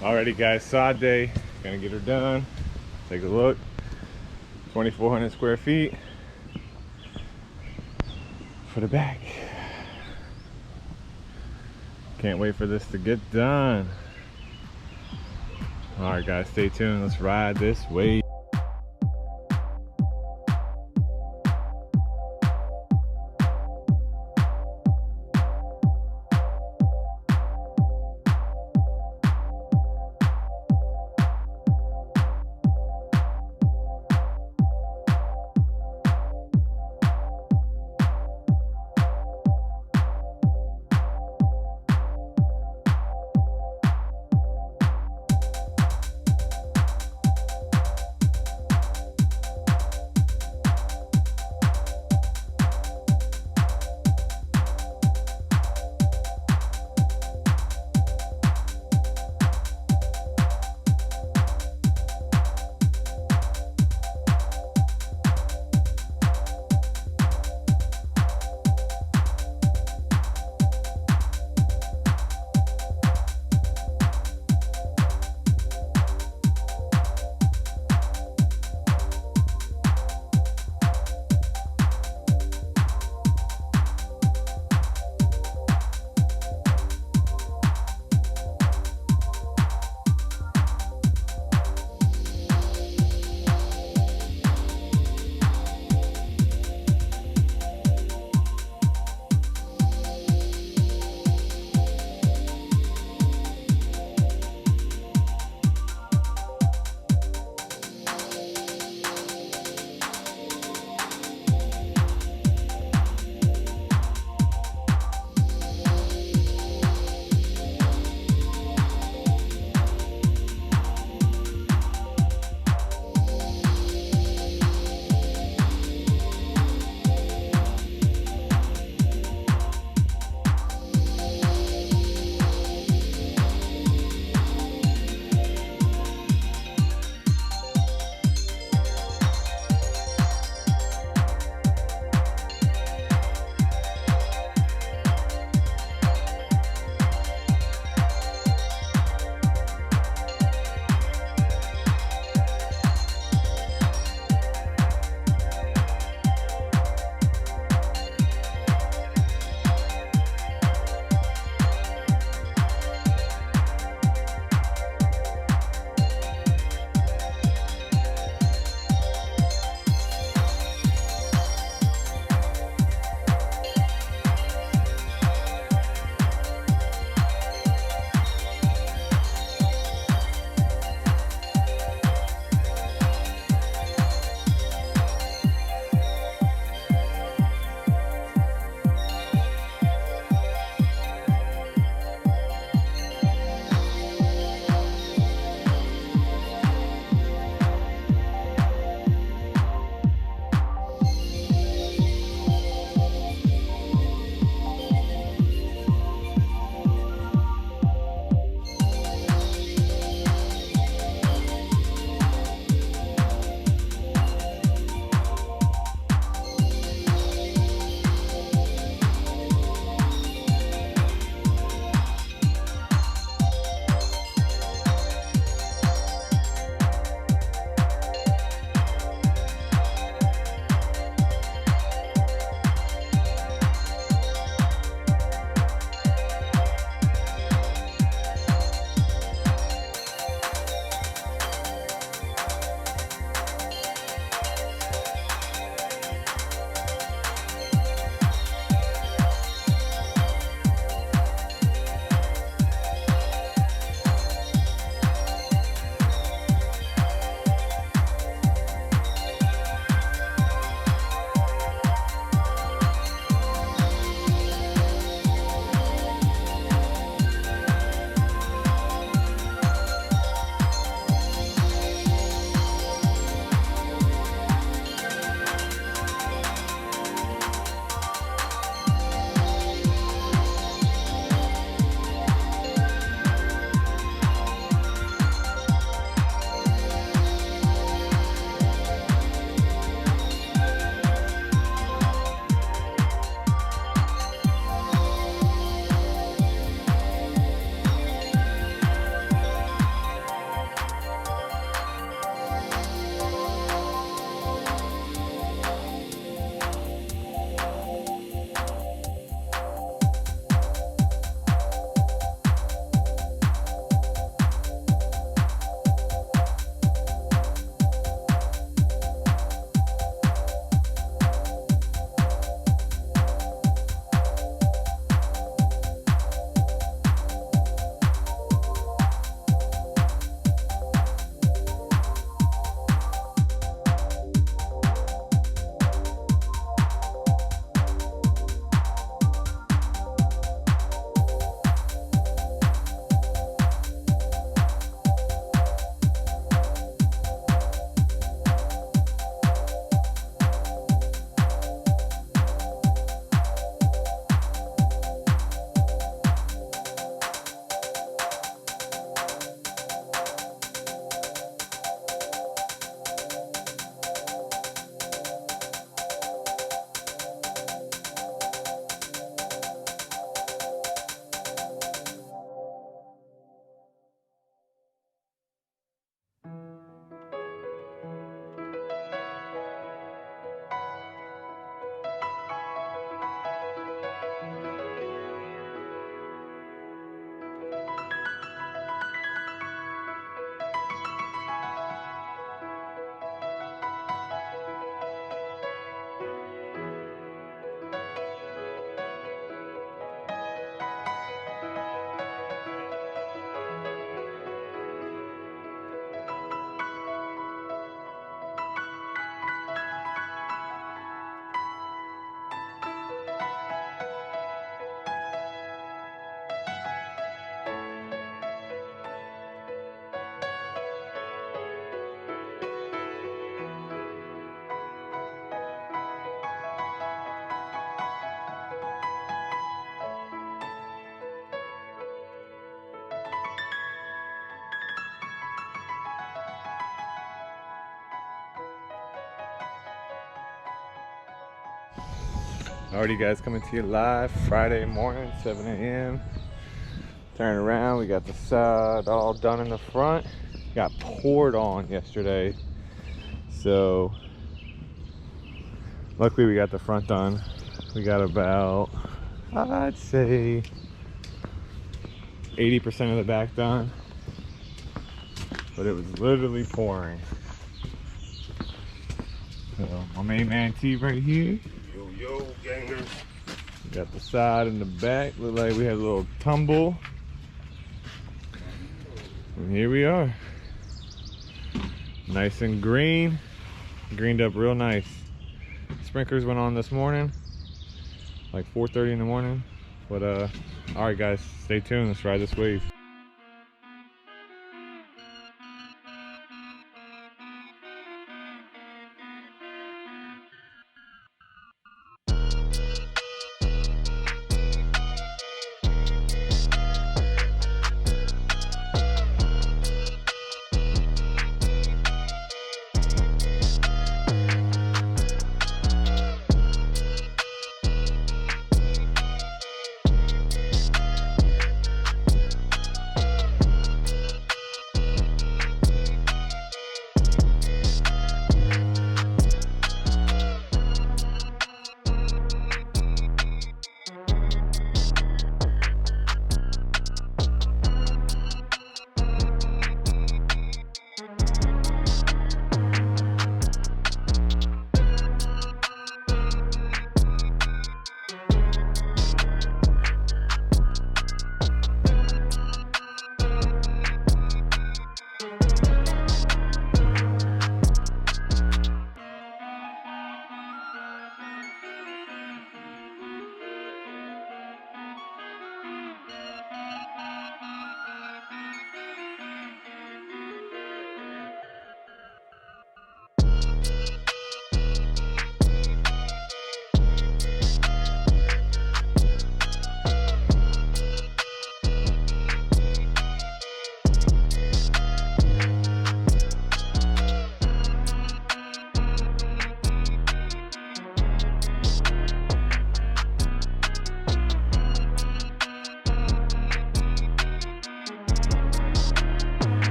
Alrighty guys, sod day. Gonna get her done. Take a look. 2,400 square feet for the back. Can't wait for this to get done. Alright guys, stay tuned. Let's ride this wave. Alrighty guys, coming to you live Friday morning, 7 a.m. Turn around, we got the side all done in the front. Got poured on yesterday, so luckily we got the front done. We got about, I'd say, 80% of the back done, but it was literally pouring. So my main man T right here. Yo, gangers. We got the side and the back. Look like we had a little tumble. And here we are. Nice and green. Greened up real nice. Sprinklers went on this morning, like 4:30 in the morning. But alright guys, stay tuned. Let's ride this wave.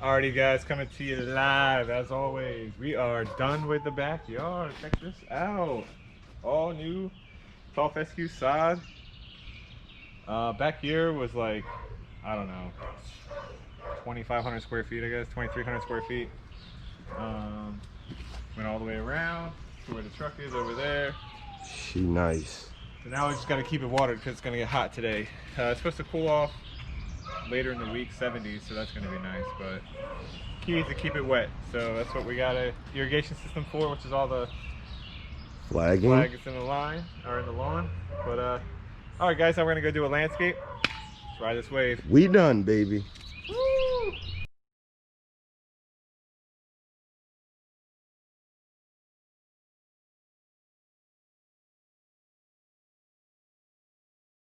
Alrighty guys, coming to you live as always. We are done with the backyard. Check this out. All new Top SQ sod. Back here was like, I don't know, 2,500 square feet, I guess, 2,300 square feet. Went all the way around to where the truck is over there. She nice. So now we just got to keep it watered because it's going to get hot today. It's supposed to cool off later in the week, 70s, so that's going to be nice. But key is to keep it wet. So that's what we got a irrigation system for, which is all the Flagging. flag is in the line or in the lawn. But all right, guys, now we're going to go do a landscape. Let's ride this wave. We done, baby.